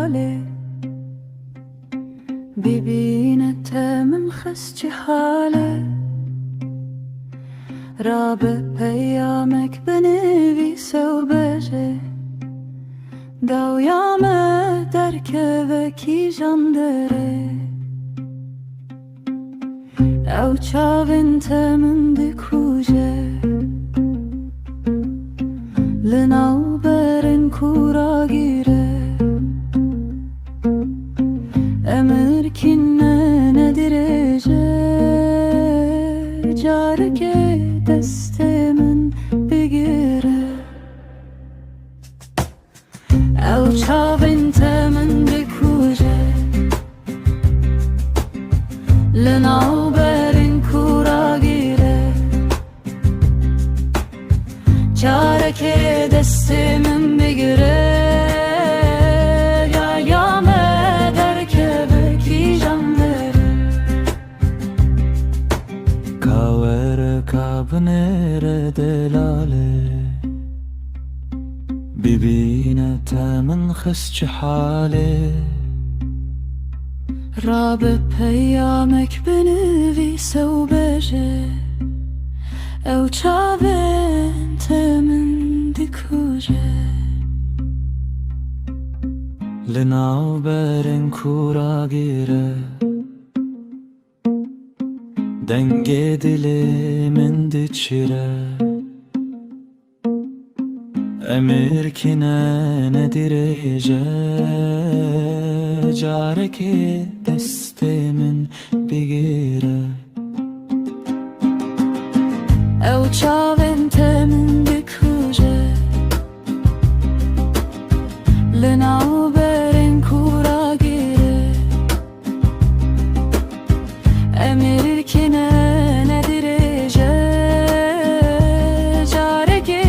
دلاله ببینته من خسچی حاله را به پیامک بنویسه و بجه داویامه درکه وکی جاندره او چاوینته من دکوجه لناو برن کورا گیره امر kinne nedirece careke destemin bigire ev çavintemin dikuje lenav berin kura gire careke destemin bigire kabnere delale bibinete min khasç hale Rabbe peyamek benivise u beje ev çavente min dikuje lenav berin kura gire denge dilimin diçire emir kine nedirece careki destemin bigire ev çaventemin dikuje lenav berin kura gire emir kine nedirece careki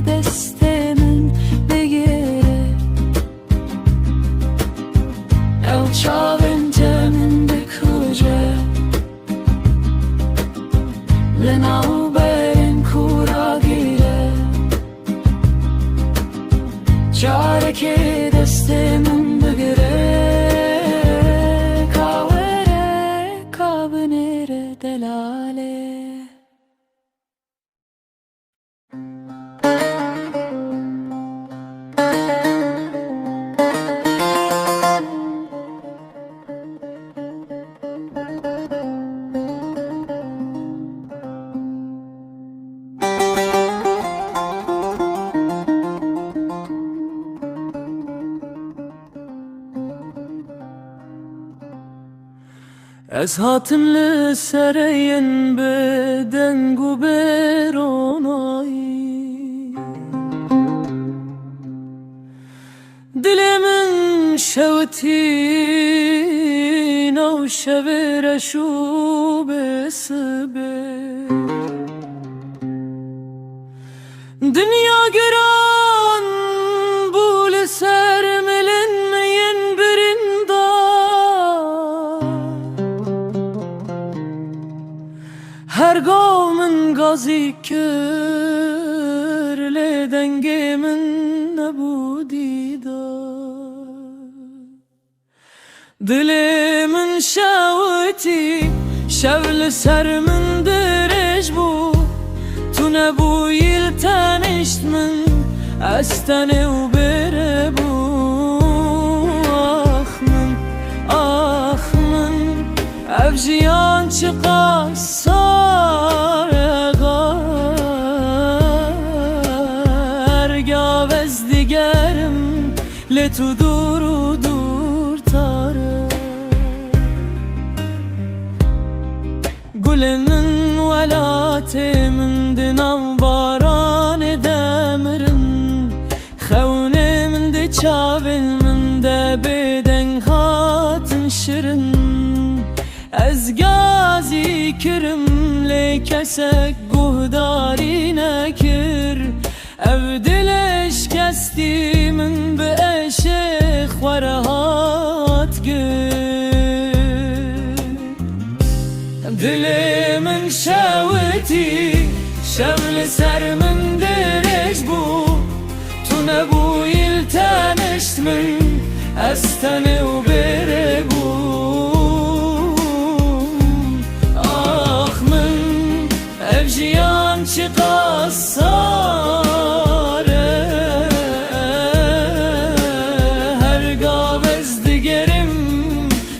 destemin bigire ev çaventemin dikuje lenav berin kura gire careki destemin bigire delale Ez hatim li sereyên bi deng û bêronayî dilê min şewitî nav şevê reş û bêsibê Dünya giran bû li ser milinmeyên birînda Her gav min gazî kir lê dengê min nebû dîdar Dilê min şewitî şev li ser min dirêj bû Tu nebûyî li tenişt min ez tenê û bêrê bû Ah min ev jiyan çi qasar Ergavez digerim lê tu dur û dûrtare Gulê min welatê min di nav baranê demirin Xewnê min di çavên min de bêdeng hatin şirin Ez gazî kirim lê kesek guhdarî nekir Ev dilê şikestî min bi eşê xwere hat gir Dilê min şewitî şev li ser min dirêj bû Tu nebûyî li tenişt min استنه و بره بوم آخ من evjiyan çi qasare her gavez digerim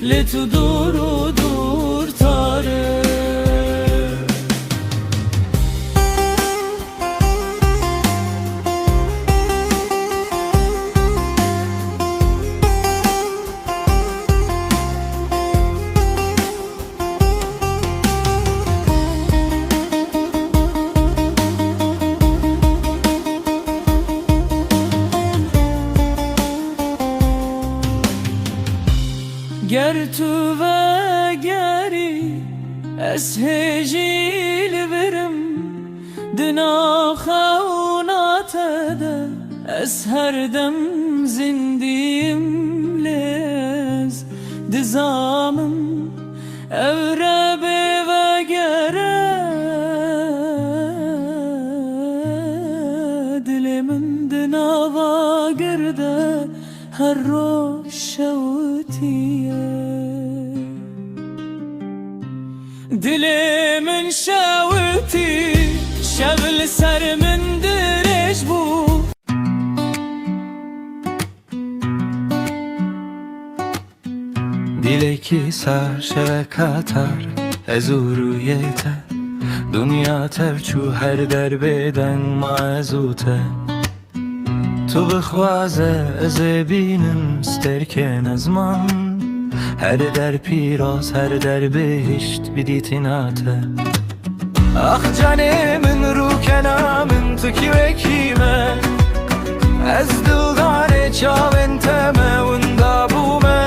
li tu dur u dur tare گر تو و گری از هجیل برم دنا خونات ده از هر دم زندیم لیز دزامم evre be ve gere dilimin dinava girde her roş şevtiye dilimin şevti şevl serimin direş bu dileki sar şeve katar ezuruyete dünya tevçu her derbeden mazute tu bixwaze ez bînim sterken ezman her der piroz her der behişt bidîtinate ah canê min rûkena min tu kî wekîme ez dildarê çavên te me winda bûme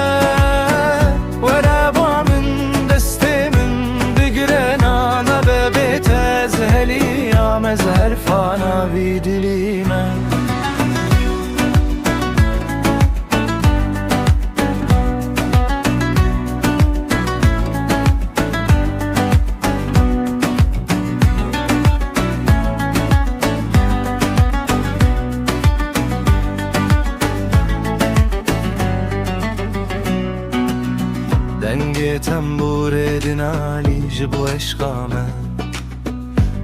were ba min destê min bigire nana bebê te ez helîyam ez her fana vî dilî me دنگ تنبور دنالی جبو عشقامه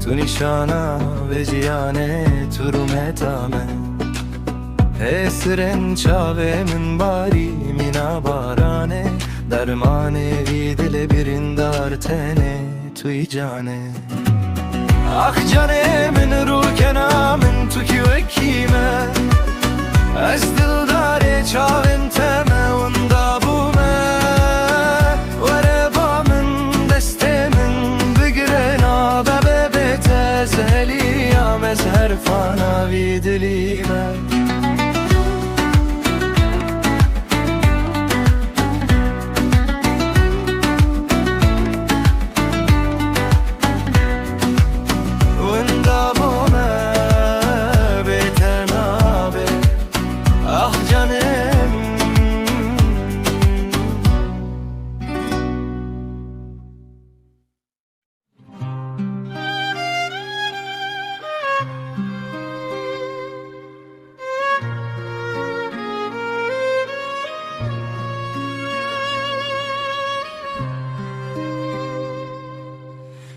تو نشانا و جیانه تو رومتامه اسرن چاوه من باری مینا بارانه درمانه وی دل بریندار تنه توی جانه آخ جانه من رو کنامن تو کی وکیمه از دلداره چاوین تمه وندا بومه از هر فانا وی دلیمه وندا بومه بیتنابه ah canım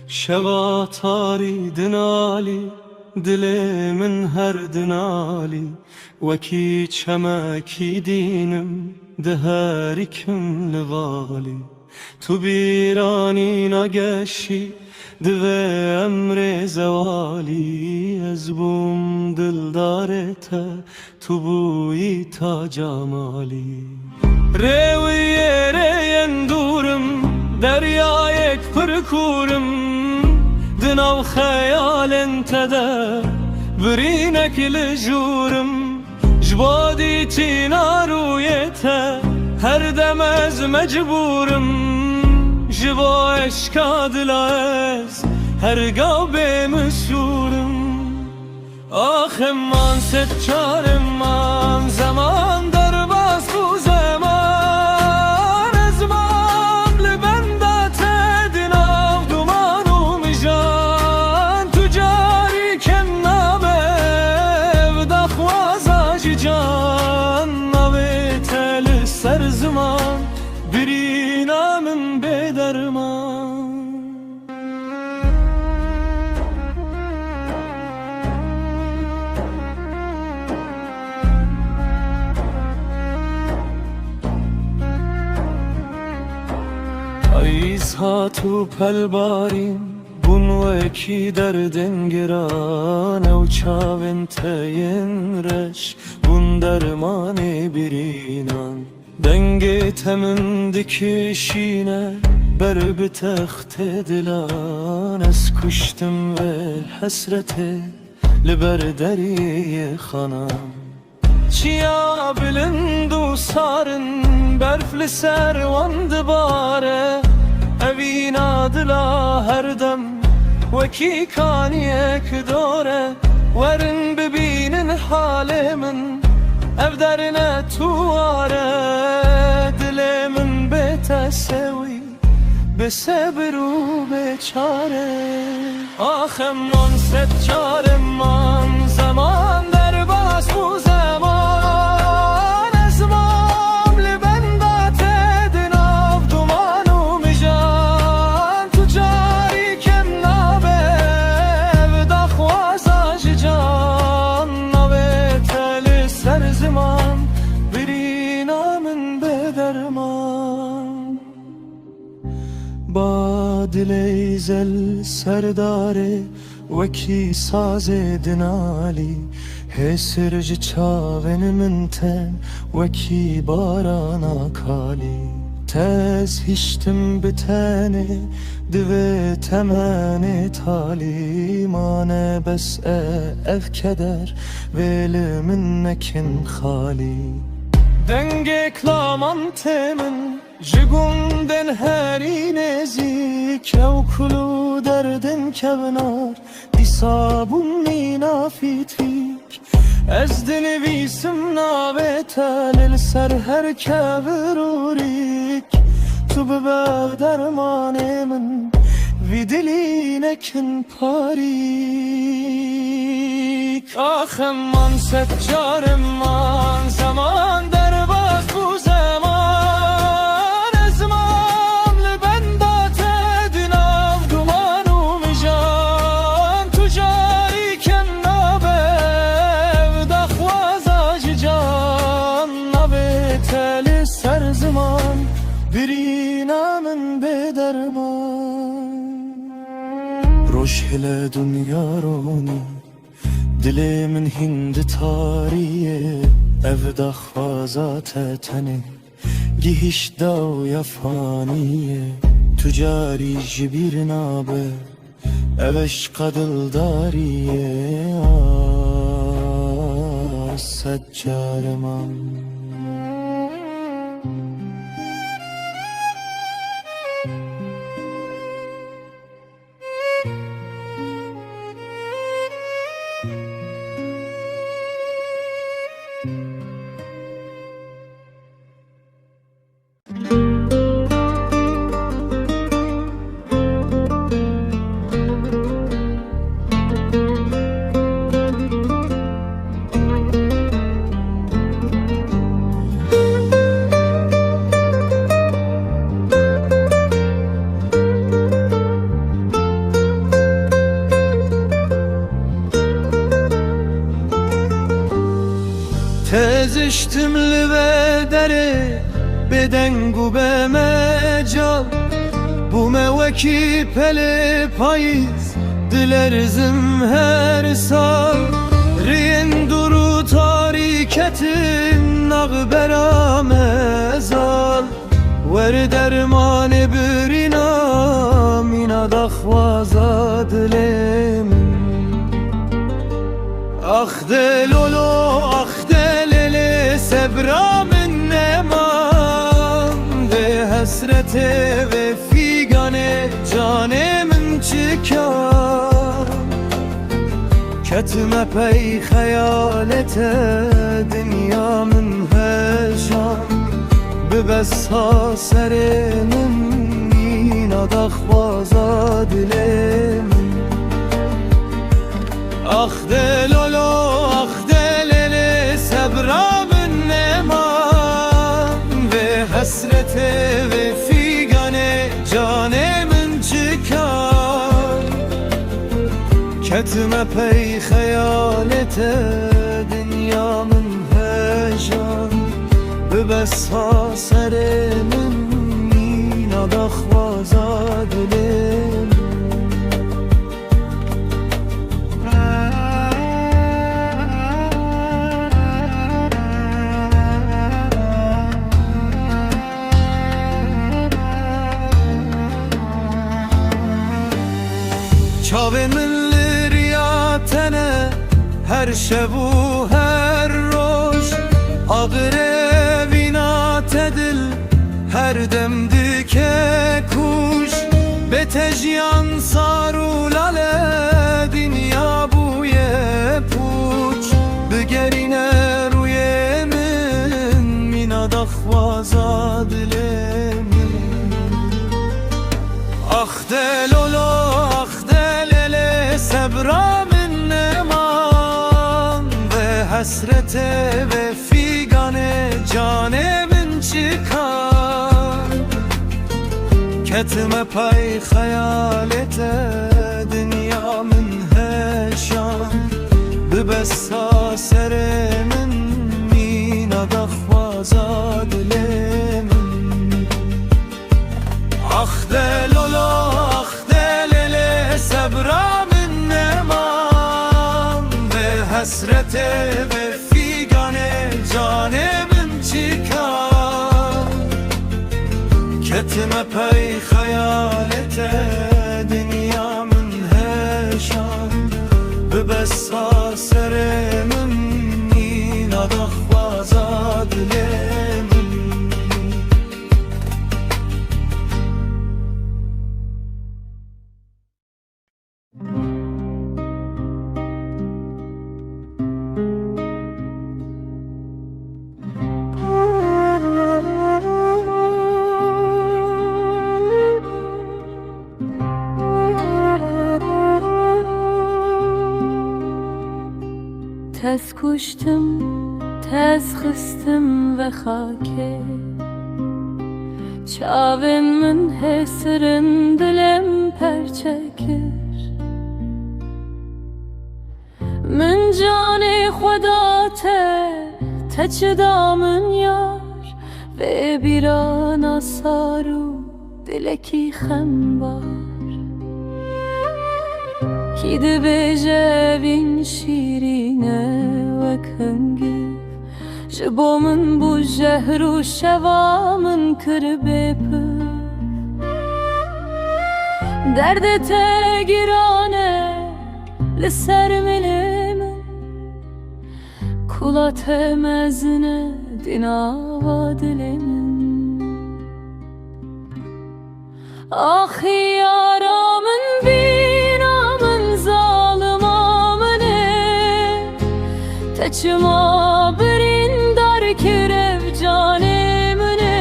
شوا تاری دنالی دل من هر دنالی وکی چمکی دینم دهریکم لوالی تو بیرانی نگشی دوه امر زوالی از بوم دلدارته تو بویی تا جمالی رویه ریندورم دریایک پرکورم دناو خیالن تده برینک لجورم جبادی تینا رویته هر دم از مجبورم جبا اشکا دلاز هر گاو مسورم آخه من ست چارم من زمان در باز بو زمان از من لبندت دیناو دومانو میجان تو جاری کنابه و دخوازاج جان نوی تل ریز ها تو پلبارین بون وکی دردن گران او چاون تین رش بون درمان برینان دنگ تمن دکشینه بر به تخت دلان از کشتم و حسرت لبر دری خانم چیا بلند و سارن برفل سروان دباره اوین دلا هر دم وکی کانی اک دوره ورن ببینن حال من اف درن تواره دل من بتسوی به صبر و به چاره آخم من ست چاره من زمان در باز بو زمان از مامل بندات دناف دومان و مجان تو جاری کم نابه ودا خوازاج جان نابه تل سر زمان برینا من به درمان با دل زل سرداره وکی ساز دنالی هسرج چاون من تن وکی بارانا کالی تز هشتم بتنه دوه تمن تالی مانه بس اف کدر ویل من نکن خالی دنگ کلامان تمن جگوندن هری نزیک او کلو دردن کبنار دی صابون مینا فیتیک از دنویسم ناوه تلل سر هر کبروریک تو ببر درمان من وی دلی نکن پاریک آخم من ست من زمان در باز بو زمان از مامل بندات دناف دومان و مجان تو جایی کن نابه ودا خوازاج جان نابه تل سر زمان برینا من به درمان روش هل دنیا رونی دل من هند تاریه evda khwazat tane gihish daw yafaniye tujari jibir nabe evesh qadil dariye sajjarman تزشتم لبه دره به دنگ و به مجال بومه وکی پل پاییز دل ارزم هر سال رین درو تاریکتین ناغ برام ازال ور درمان برینا مینا دخوازا دلم آخ دلولو آخ دلل سبرا من نمان ده حسرت و فیگانه جان من چکار کتم پی خیالت دنیا من هشام ببسا سر من مینا دخوازا دلم آخ دلولو آخ دلل سبرا من نمان و حسرت و فیگانه جان من چکار کتم پی خیالت دنیا من هجان ببسا سر من مینا دخوازا Çavên min liriya tene her şev û her roj Ağrevîna te dil her dem dike kuş Betejiyan sar û lale dinya bûye puç Bigerîne rûyê min mîna daxwaza dilê min Ah delolo ah delele sebra min neman Ve hasrete ve figane cane min çıkar Ketime pay hayalete dünya min heşan Bibessa sere min mina daxwaza dilê min Ah delolo ah delele sebra min neman Ve hasrete ve figane cane min çıkar Ketime pey hayalete dünya min heşan Bibessa sere min mina daxwaza dilê min تز کشتم تز خستم و خاکه چاوین من حسرن دلم پرچکر من جان خدا ته چه دامن یار و بیران آسارو دلکی خمبار کی دبیجه وین شیرینه و کنگی جبو من بو جهر و شوا من کر بپر درد تگیرانه لسر ملی من کلات مزنه دینا دل من آخی یارا من بینا من ظالم آمنه تچما برین در کرف جانه منه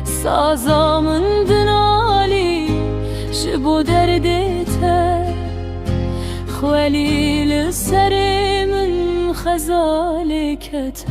سازا من دنالی شبو دردته خلیل سر من خزالکته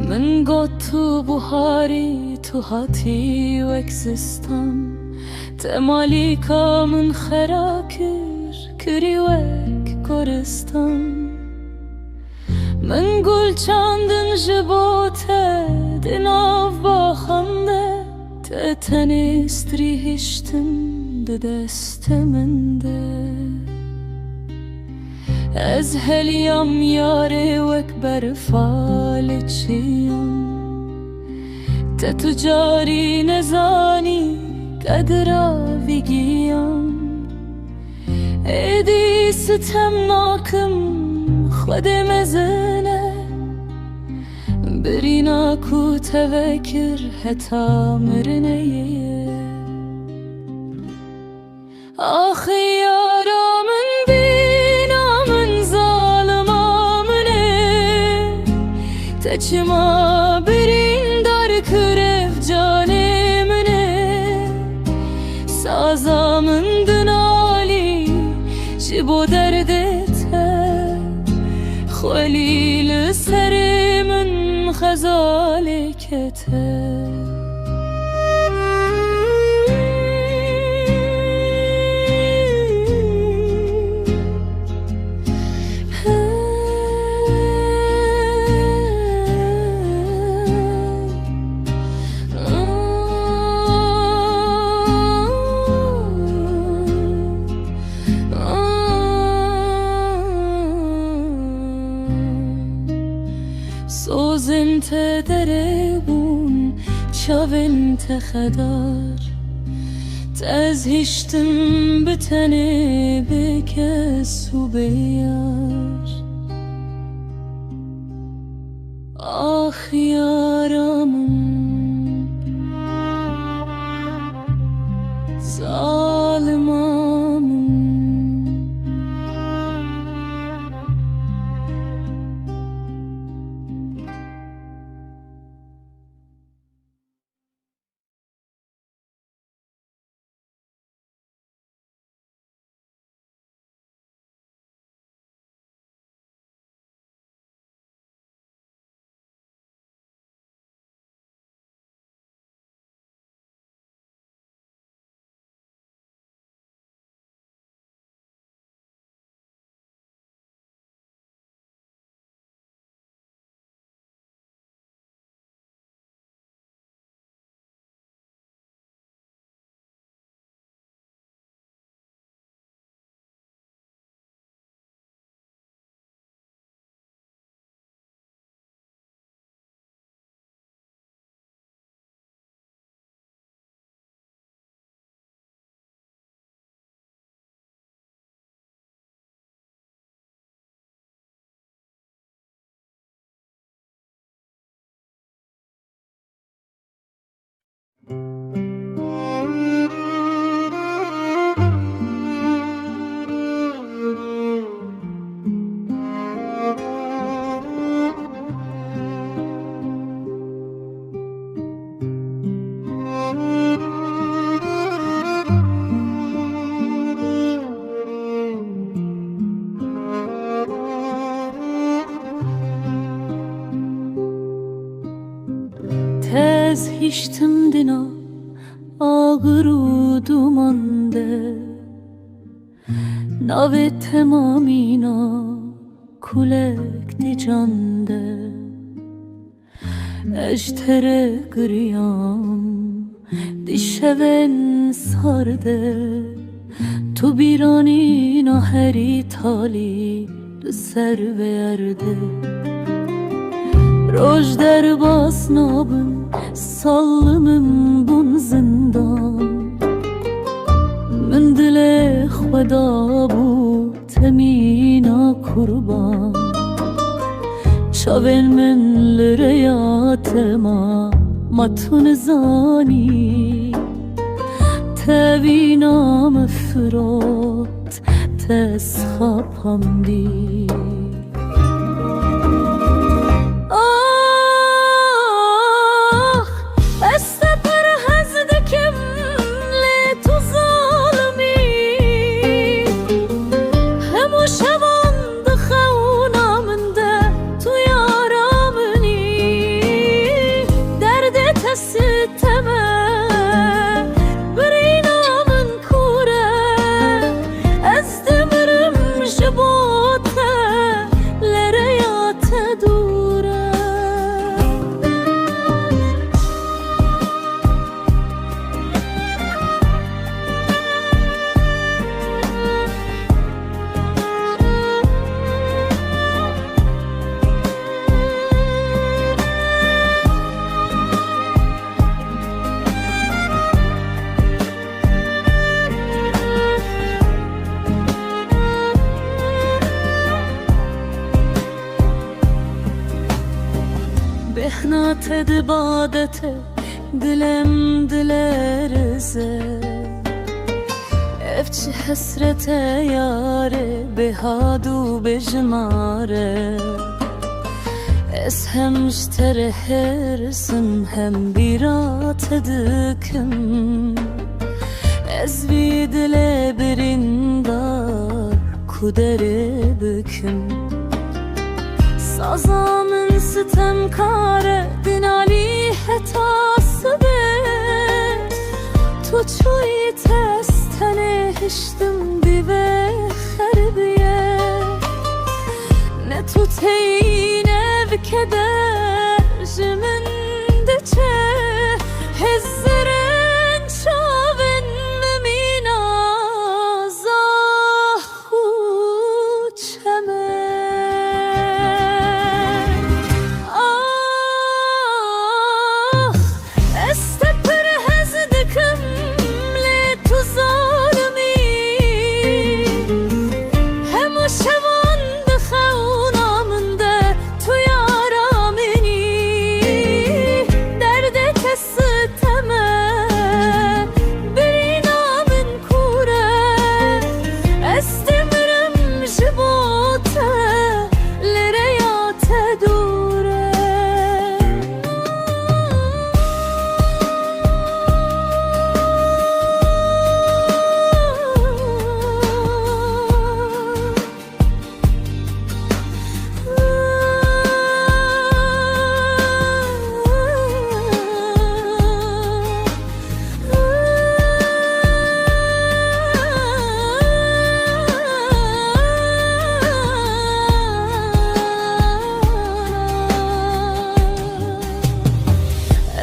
من گفت تو بحاری تو هاتی و اکسستم تمالی که من خراکر کری وک کرستم من گل چندن جبوته دناف با خنده تنستری هشتن دست من ده از هلیم یاره وک برفال چیم تجاری نزانی قدر ویگیم ایدی ستم ناکم خود مزنه برینا کو توکر حتا مرنه آخی یارا من بینا من ظالم آمنه تچما برین در کرف جانه منه سازا من دنالی جبو دردته خلیل سر من خزالکته te derebun çavin te xedar tez hiştim bitene bekes u beyar ah yaramın zalimamın tez hiştim dina ağır u dumande nave temamina kulek di cande ejtere griyam di şeven sarde tu biranina heri tali du ser verde Roj der basnabın sallımın bun zindan Min dile xweda bu temina kurban Çavên min li rêya tema matun zanî Tevîna me firot te sxapandî Behnat edibadete dilem dilerize Evçi hasrete yare behadu bejmare Es hem jtere hersin hem birat edikim Ez vidile birindar kudere büküm Sazamın sitemkare dinali hetası be Tu çuyi testene hiştim dive herbiye Ne tuteyne vkeder jimin deçe Hezzerin çavin mimina zahu çeme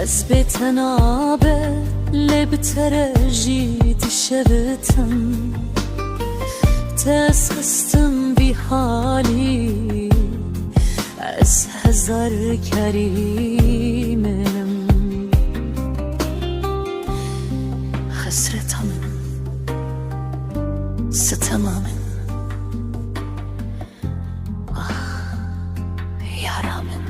Ez bêtenabe lê bi te re jî dişevitim Te ez xistim vî halî Ez hezar kerîmim Hasretim sitemim Ah yaramım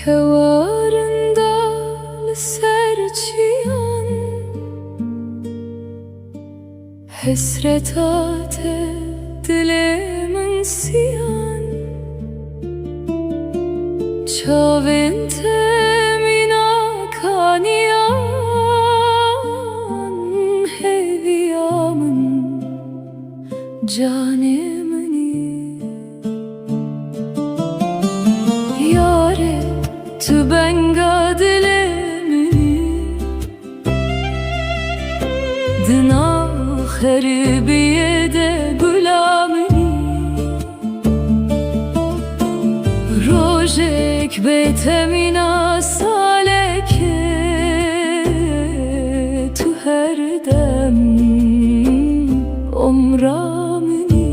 Kevarında serçiyan Hesretate dilimin siyan Çavin temina kaniyan Heviyamın canimini Yare tu benga dilemini Dina haribiyede gulamini Rojek betemina saleke Tu her dem umramini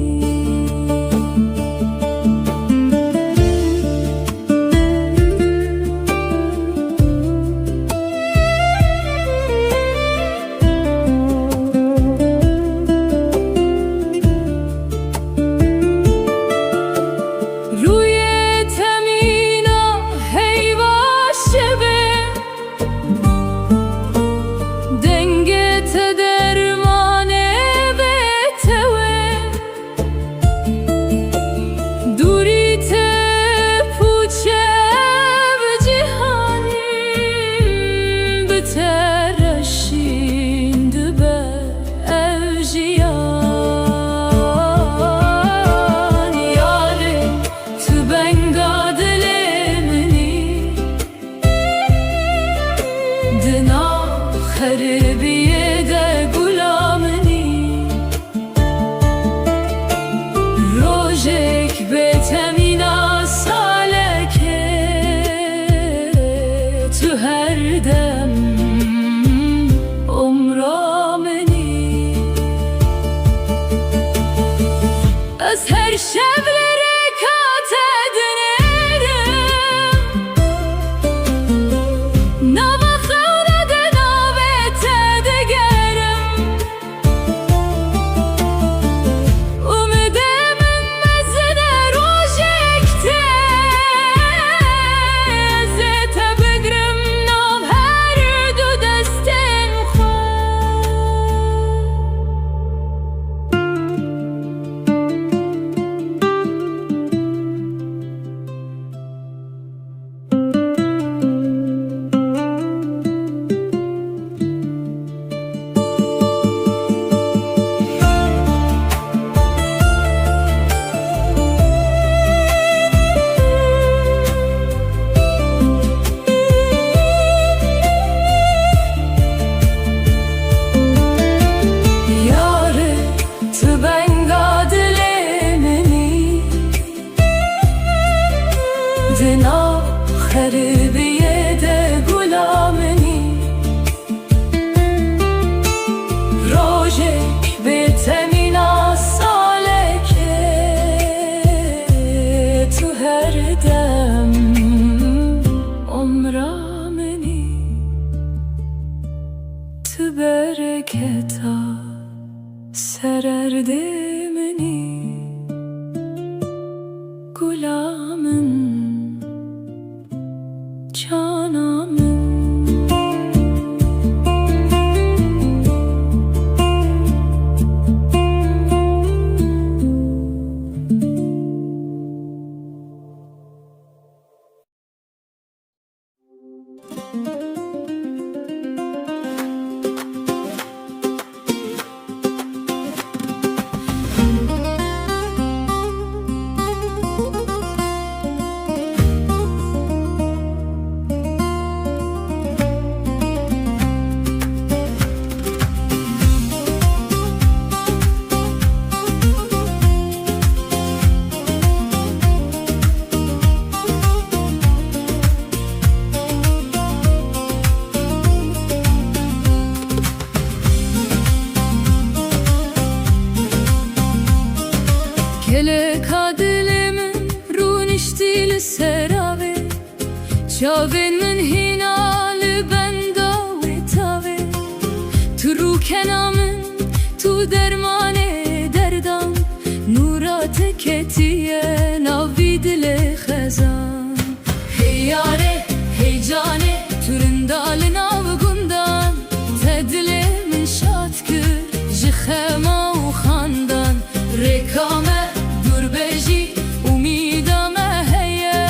Haribiyede gulamini Rojek betemina saleke Tu her dem umrameni Az her şevlere kat edinerim hareketa sererdi beni gulamın, canamın. Kelek adilimin runiştil serave Çavin min hinali benda ve tave Turu kenamın tu dermane derdan Nurat ketiye navidile khazan Hey yare hey cane türündal navgundan Tedile min şatkır jixema u khandan Rekame durbeji umidame heye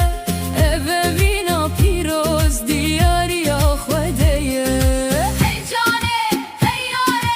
Eve vina piroz diyariya khvedeye Hey cane hey yare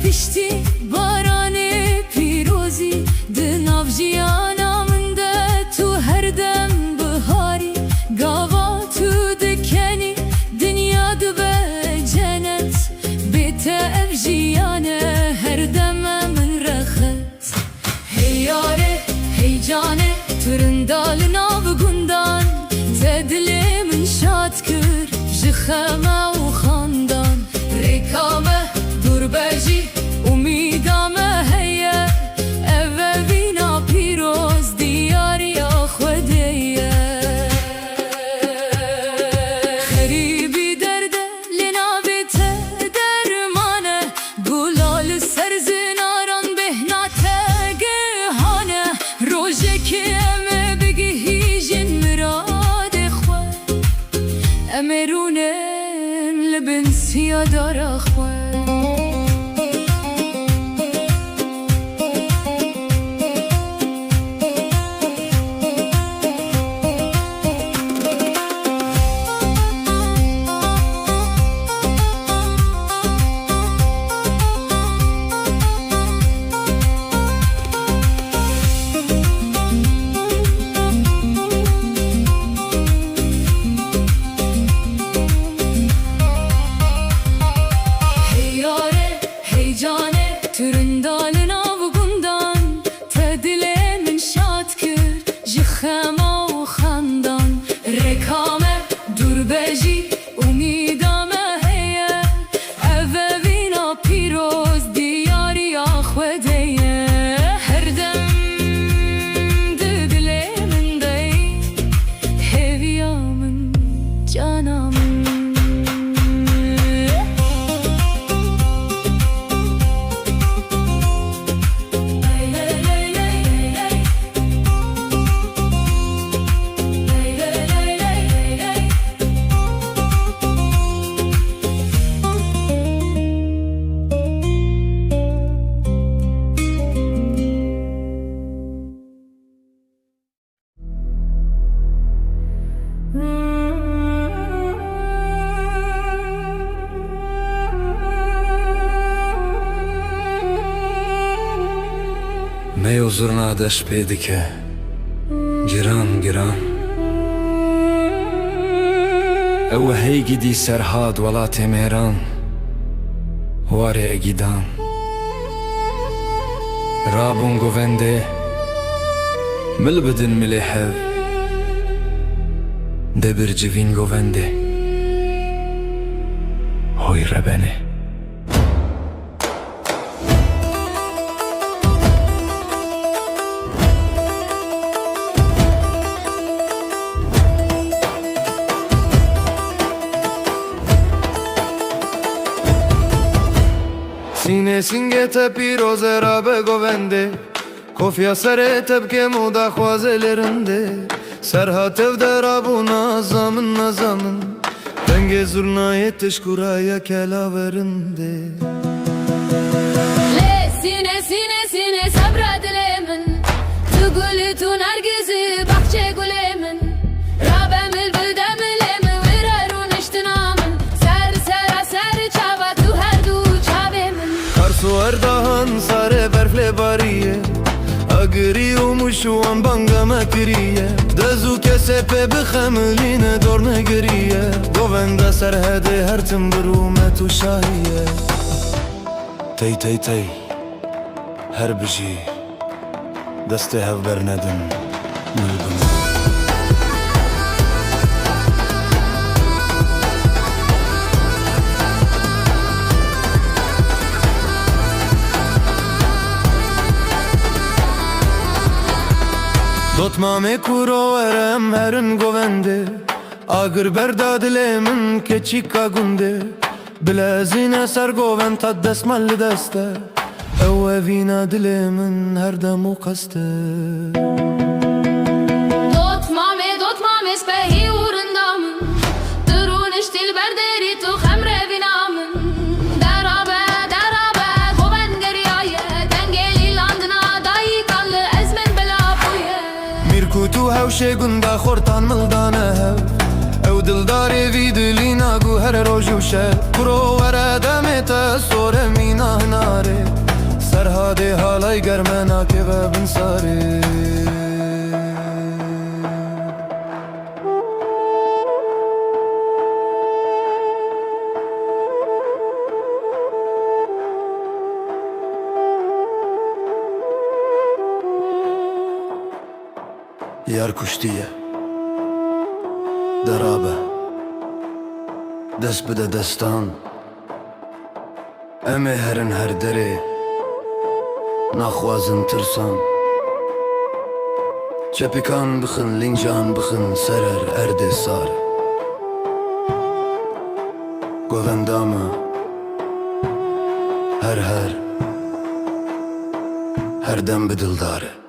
Pişti barane pirozi Dınav jiyanamında tu her dem bihari Gava tu dikeni dünya dibe cennet Bite ev jiyane her deme min rexet Hey yare hey cane türündal navgundan Tedli min şatkır jixema u khandan Rekame durbeji umidame heye Eve vina piroz diyariya khvedeye Kheribi derde linavite dermane Gulal serzinaran behnate gehane Rojeki eme bigi hijin mirade khwe Emerunen libin siyadara khwe Türündal navgundan Tedile min şatkır jixema u khandan Rekame durbeji umidame heye Eve vina piroz diyariya khvedeye Her dem didile min dey Heviyamın canamın می و زرنادش پیدکه گران گران او هیگی دی سرهاد ولات میران واره اگیدان رابون گوونده مل بدن ملیحب de bir civin govende hoy rebene. Sine singete piroze rabe govende Kofya sere tebke moda khwazelerinde Serhatev derabuna zamın nazamın Denge zurnaya teşkuraya kelaverinde Le sine sine sine sabra dilemin Tugulü tu nergizi bahçe gulemin Rabemil bildemin Virarun iştinamın Ser sera ser çava tu her du çavemin Karsu erdahan sare berfle bariye Agriyomuş an banga mekriye Dezu kesepe bixemline dorne giriye Govenda serhede her timbrumet u şahiye Tey tey tey her biji Deste hevber nedim Mülbüm Dotmame kuro erem herin govende Agır berda dilemin keçika gunde Bilezine ser goven tad desmalli deste Evvina dilemin her demu kaste Dotmame spehi urundamın Durun iştil berderi tu khemre vinamın Derabe goven geriye Dengeli landına dayi kallı ezmen bela buye Mirkutu hevşe gunda khortan mildane hev Ew dildarê vî dilî nagu her roj û şev Kuro were demê te sore mîna hinarê Serhadê halay germe nakeve bin sarê Yar kuştiye Derabe Dest bide destan Eme herin her derê Naxwazin tirsan Çepikan bixin lincan bixin serer erdê sar Govendame her dem bi dildare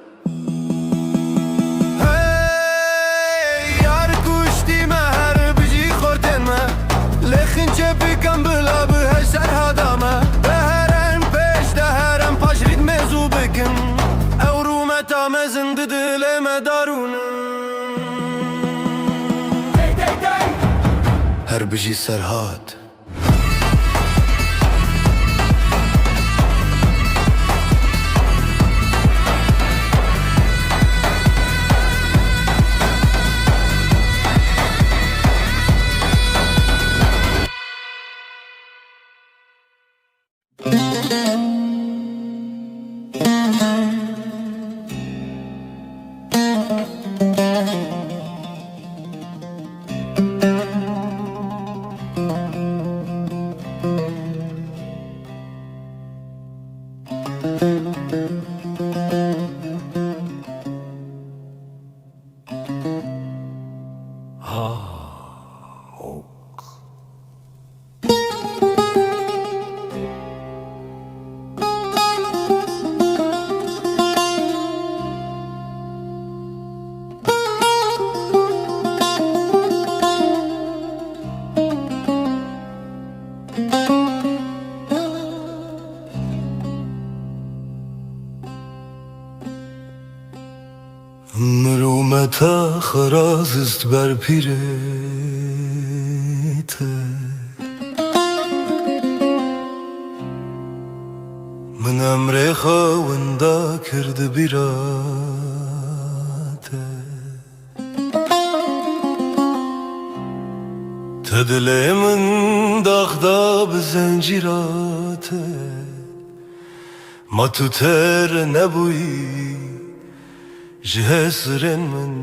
Çepikan bila bi her serhadame Deherem peş deherem paşrit mezu bikin Evrume mezin didileme darun Her biji serhat Mrumeta xaraz ist ber pirete Min emre xawenda kirdi birate Tedile min daxda bi zencirate Ma tu ter nebuyi Ji hesrin min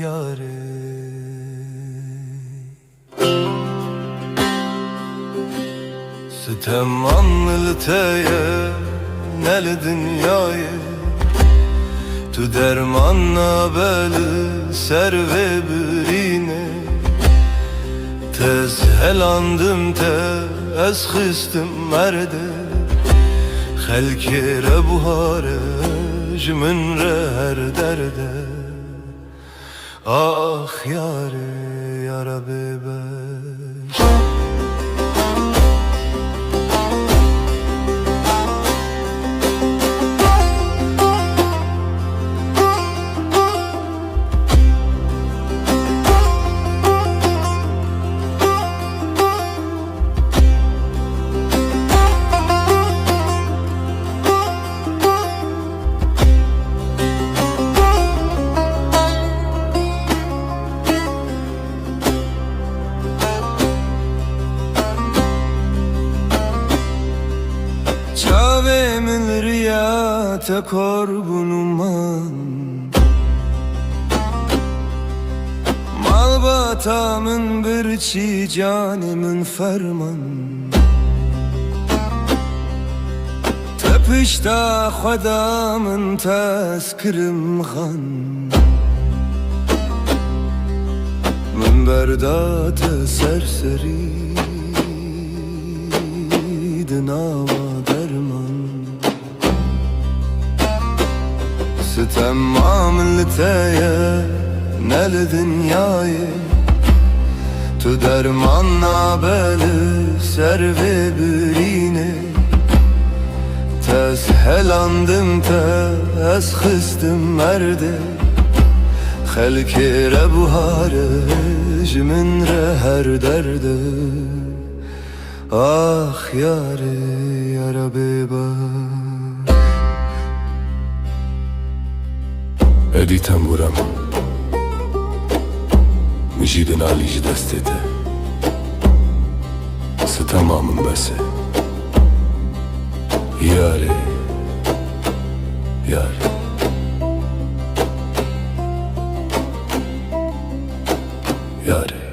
yare. Sitem anılteye nel dünyayı, tu dermanla beli serve birine. Tez helandım te ez xistim merde, xelkire buhare jmünre her derde. Ah yare yara bebeş. Çavemin riyate korbunuman, malbatamın bir çi canimin ferman. Tepişta xudamın tezkirim xan, minberdate serseri dinava derman. Sitem amilteye nel dünyayı, tu dermanla beli serve birine. Tez helandım te ez xistim merde, xelkire buhare jmünre her derde. Ah yare yara bebeş. ادی تنبورم میجیدن علیج دستته ستمامın bese. Yare yare yare.